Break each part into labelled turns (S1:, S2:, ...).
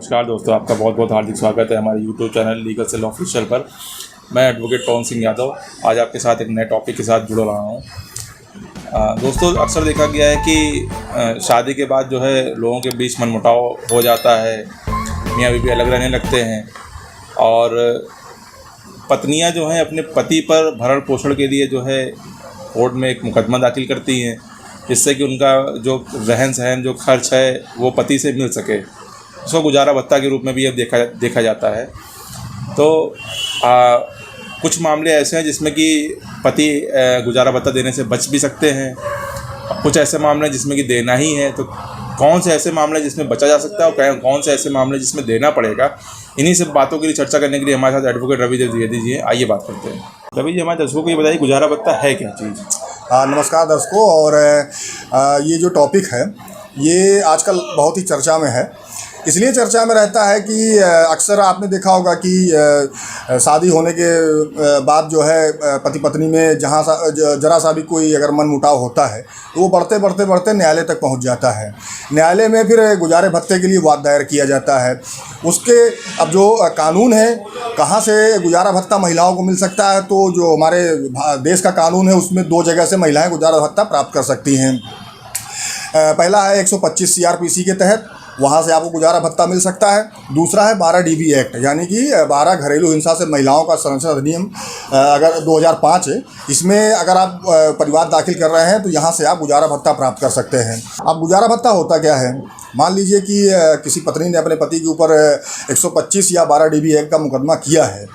S1: नमस्कार दोस्तों, आपका बहुत बहुत हार्दिक स्वागत है हमारे YouTube channel legal cell official पर। मैं एडवोकेट पवन सिंह यादव आज आपके साथ एक नए टॉपिक के साथ जुड़ रहा हूँ। दोस्तों, अक्सर देखा गया है कि शादी के बाद जो है लोगों के बीच मनमुटाव हो जाता है, मियाँ बीवी अलग रहने लगते हैं और पत्नियाँ जो हैं अपने पति पर भरण पोषण के लिए जो है कोर्ट में एक मुकदमा दाखिल करती हैं, जिससे कि उनका जो रहन सहन जो खर्च है वो पति से मिल सके। उसको गुजारा भत्ता के रूप में भी अब देखा जाता है। तो कुछ मामले ऐसे हैं जिसमें कि पति गुजारा भत्ता देने से बच भी सकते हैं, कुछ ऐसे मामले जिसमें कि देना ही है। तो कौन से ऐसे मामले जिसमें बचा जा सकता है और कौन से ऐसे मामले जिसमें देना पड़ेगा, इन्हीं सब बातों के लिए चर्चा करने के लिए हमारे साथ एडवोकेट रवि द्विवेदी जी हैं। आइए बात करते हैं। रवि जी, हमारे दर्शकों को ये बताइए, गुजारा भत्ता है क्या चीज़?
S2: नमस्कार दर्शकों। और ये जो टॉपिक है ये आजकल बहुत ही चर्चा में है। इसलिए चर्चा में रहता है कि अक्सर आपने देखा होगा कि शादी होने के बाद जो है पति पत्नी में जरा सा भी कोई अगर मनमुटाव होता है तो वो बढ़ते न्यायालय तक पहुंच जाता है। न्यायालय में फिर गुजारे भत्ते के लिए वाद दायर किया जाता है। उसके अब जो कानून है, कहाँ से गुजारा भत्ता महिलाओं को मिल सकता है, तो जो हमारे देश का कानून है उसमें 2 जगह से महिलाएँ गुजारा भत्ता प्राप्त कर सकती हैं। पहला है 125 CRPC के तहत, वहाँ से आपको गुजारा भत्ता मिल सकता है। दूसरा है 12 DB एक्ट, यानी कि 12 घरेलू हिंसा से महिलाओं का संरक्षण अधिनियम अगर 2005 है, इसमें अगर आप परिवाद दाखिल कर रहे हैं तो यहाँ से आप गुजारा भत्ता प्राप्त कर सकते हैं। अब गुजारा भत्ता होता क्या है? मान लीजिए कि किसी पत्नी ने अपने पति के ऊपर 125 या 12 DB एक्ट का मुकदमा किया है,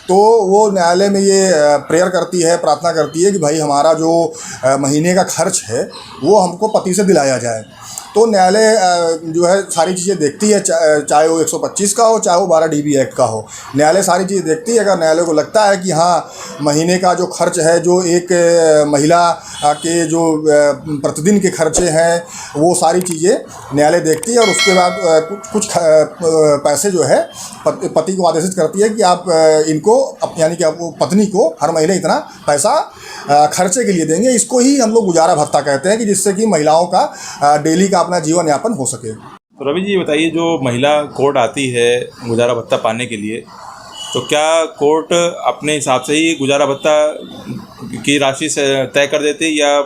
S2: तो वो न्यायालय में ये प्रेयर करती है, प्रार्थना करती है कि भाई हमारा जो महीने का खर्च है वो हमको पति से दिलाया जाए। तो न्यायालय जो है सारी चीज़ें देखती है, चाहे वो 125 का हो, चाहे वो 12 DB एक्ट का हो। न्यायालय सारी चीज़ें देखती है। अगर न्यायालय को लगता है कि हाँ, महीने का जो खर्च है, जो एक महिला के जो प्रतिदिन के खर्चे हैं, वो सारी चीज़ें न्यायालय देखती है और उसके बाद कुछ पैसे जो है पति को आदेशित करती है कि आप इनको यानी कि आप पत्नी को हर महीने इतना पैसा खर्चे के लिए देंगे। इसको ही हम लोग गुजारा भत्ता कहते हैं, कि जिससे कि महिलाओं का डेली का अपना जीवन यापन हो सके।
S1: तो रवि जी, ये बताइए, जो महिला कोर्ट आती है गुजारा भत्ता पाने के लिए, तो क्या कोर्ट अपने हिसाब से ही गुजारा भत्ता की राशि से तय कर देती है या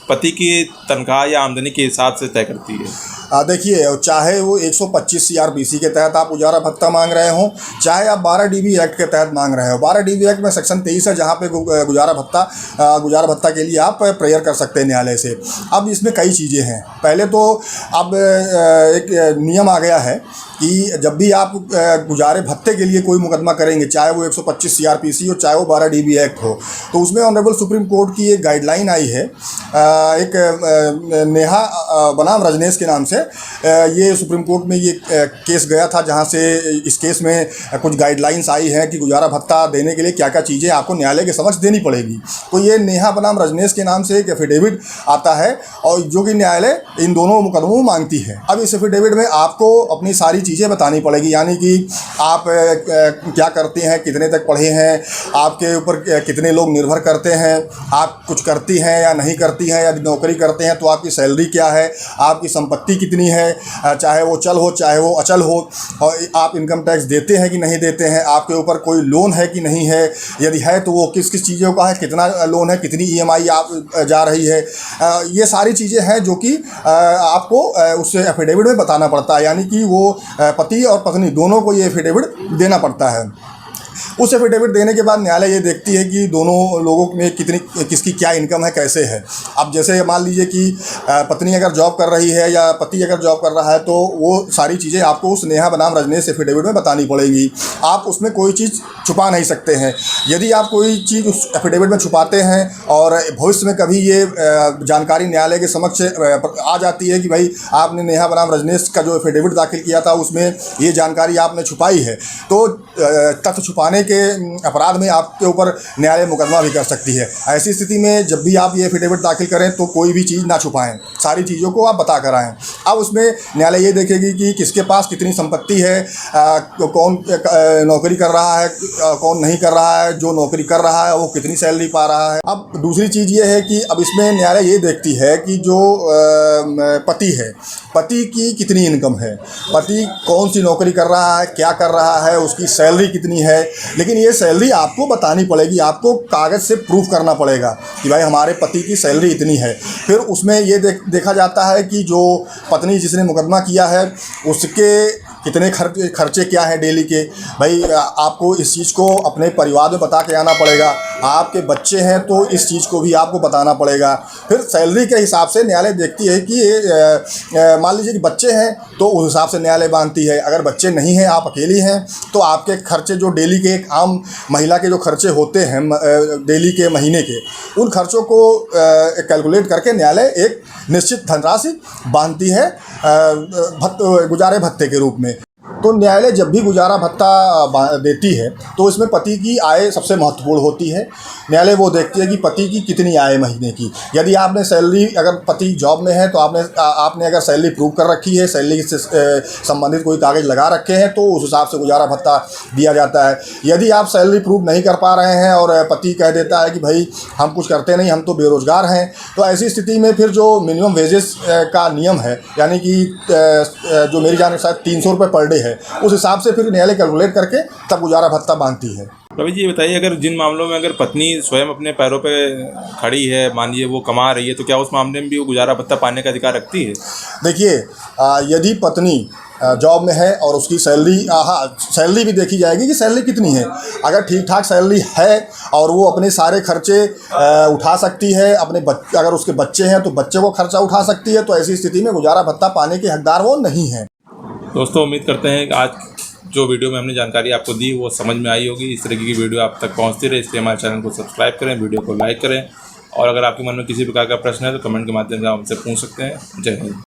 S1: पति की तनख्वाह या आमदनी के हिसाब से तय करती है?
S2: देखिए, चाहे वो 125 CRPC के तहत आप गुजारा भत्ता मांग रहे हो, चाहे आप 12 DB एक्ट के तहत मांग रहे हो। 12 DB एक्ट में सेक्शन 23 है, जहाँ पे गुजारा भत्ता के लिए आप प्रेयर कर सकते हैं न्यायालय से। अब इसमें कई चीज़ें हैं। पहले तो अब एक नियम आ गया है कि जब भी आप गुजारे भत्ते के लिए कोई मुकदमा करेंगे, चाहे वो 125 CRPC हो, चाहे वो 12 DB एक्ट हो, तो उसमें ऑनरेबल सुप्रीम कोर्ट की एक गाइडलाइन आई है, एक नेहा बनाम रजनेश के नाम से। ये सुप्रीम कोर्ट में ये केस गया था, जहाँ से इस केस में कुछ गाइडलाइंस आई हैं कि गुजारा भत्ता देने के लिए क्या क्या चीज़ें आपको न्यायालय के समक्ष देनी पड़ेगी। तो ये नेहा बनाम रजनेश के नाम से एक एफिडेविट आता है, और जो कि न्यायालय इन दोनों मुकदमों में मांगती है। अब इस एफिडेविट में आपको अपनी सारी चीज़ें बतानी पड़ेगी, यानी कि आप क्या करते हैं, कितने तक पढ़े हैं, आपके ऊपर कितने लोग निर्भर करते हैं, आप कुछ करती हैं या नहीं करती हैं, या नौकरी करते हैं तो आपकी सैलरी क्या है, आपकी संपत्ति कितनी है, चाहे वो चल हो चाहे वो अचल हो, और आप इनकम टैक्स देते हैं कि नहीं देते हैं, आपके ऊपर कोई लोन है कि नहीं है, यदि है तो वो किस किस चीज़ों का है, कितना लोन है, कितनी EMI आप जा रही है। ये सारी चीज़ें हैं जो कि आपको उस एफिडेविट में बताना पड़ता है, यानी कि वो पति और पत्नी दोनों को ये एफिडेविट देना पड़ता है। उस एफिडेविट देने के बाद न्यायालय ये देखती है कि दोनों लोगों में किसकी क्या इनकम है, कैसे है। अब जैसे मान लीजिए कि पत्नी अगर जॉब कर रही है या पति अगर जॉब कर रहा है, तो वो सारी चीज़ें आपको उस नेहा बनाम रजनेश एफिडेविट में बतानी पड़ेगी। आप उसमें कोई चीज़ छुपा नहीं सकते हैं। यदि आप कोई चीज़ उस एफिडेविट में छुपाते हैं और भविष्य में कभी ये जानकारी न्यायालय के समक्ष आ जाती है कि भाई आपने नेहा बनाम रजनेश का जो एफिडेविट दाखिल किया था उसमें ये जानकारी आपने छुपाई है, तो तथ्य छुपाने के अपराध में आपके ऊपर न्यायालय मुकदमा भी कर सकती है। ऐसी स्थिति में जब भी आप ये एफिडेविट दाखिल करें तो कोई भी चीज़ ना छुपाएं, सारी चीज़ों को आप बता कर आएँ। अब उसमें न्यायालय ये देखेगी कि किसके पास कितनी संपत्ति है, कौन नौकरी कर रहा है, कौन नहीं कर रहा है, जो नौकरी कर रहा है वो कितनी सैलरी पा रहा है। अब दूसरी चीज़ ये है कि अब इसमें न्यायालय ये देखती है कि जो पति है, पति की कितनी इनकम है, पति कौन सी नौकरी कर रहा है, क्या कर रहा है, उसकी सैलरी कितनी है। लेकिन ये सैलरी आपको बतानी पड़ेगी, आपको कागज़ से प्रूफ करना पड़ेगा कि भाई हमारे पति की सैलरी इतनी है। फिर उसमें ये देखा जाता है कि जो पत्नी जिसने मुकदमा किया है उसके कितने खर्चे क्या हैं डेली के। भाई आपको इस चीज़ को अपने परिवार में बता के आना पड़ेगा। आपके बच्चे हैं तो इस चीज़ को भी आपको बताना पड़ेगा। फिर सैलरी के हिसाब से न्यायालय देखती है कि मान लीजिए कि बच्चे हैं तो उस हिसाब से न्यायालय बांधती है। अगर बच्चे नहीं हैं, आप अकेली हैं, तो आपके खर्चे जो डेली के, एक आम महिला के जो खर्चे होते हैं डेली के, महीने के, उन खर्चों को कैलकुलेट करके न्यायालय एक निश्चित धनराशि बांधती है गुजारे भत्ते के रूप में। तो न्यायालय जब भी गुजारा भत्ता देती है तो इसमें पति की आय सबसे महत्वपूर्ण होती है। न्यायालय वो देखती है कि पति की कितनी आय महीने की। यदि आपने सैलरी, अगर पति जॉब में है तो आपने अगर सैलरी प्रूव कर रखी है, सैलरी से संबंधित कोई कागज़ लगा रखे हैं, तो उस हिसाब से गुजारा भत्ता दिया जाता है। यदि आप सैलरी प्रूव नहीं कर पा रहे हैं और पति कह देता है कि भाई हम कुछ करते नहीं, हम तो बेरोज़गार हैं, तो ऐसी स्थिति में फिर जो मिनिमम वेजेस का नियम है, यानी कि जो मेरी जान शायद 300 रुपये पर डे है, उस हिसाब से फिर न्यायालय कैलकुलेट करके तब गुजारा भत्ता बांधती है।
S1: रवि जी, ये बताइए, अगर जिन मामलों में अगर पत्नी स्वयं अपने पैरों पे खड़ी है, मान लीजिए वो कमा रही है, तो क्या उस मामले में भी वो गुजारा भत्ता पाने का अधिकार रखती है?
S2: देखिए, यदि पत्नी जॉब में है और उसकी सैलरी, सैलरी भी देखी जाएगी कि सैलरी कितनी है। अगर ठीक ठाक सैलरी है और वो अपने सारे खर्चे उठा सकती है, अगर उसके बच्चे हैं तो बच्चे को खर्चा उठा सकती है, तो ऐसी स्थिति में गुजारा भत्ता पाने के हकदार वो नहीं है।
S1: दोस्तों, उम्मीद करते हैं कि आज जो वीडियो में हमने जानकारी आपको दी वो समझ में आई होगी। इस तरीके की वीडियो आप तक पहुंचती रहे, इसलिए हमारे चैनल को सब्सक्राइब करें, वीडियो को लाइक करें, और अगर आपके मन में किसी प्रकार का प्रश्न है तो कमेंट के माध्यम से आप हमसे पूछ सकते हैं। जय हिंद।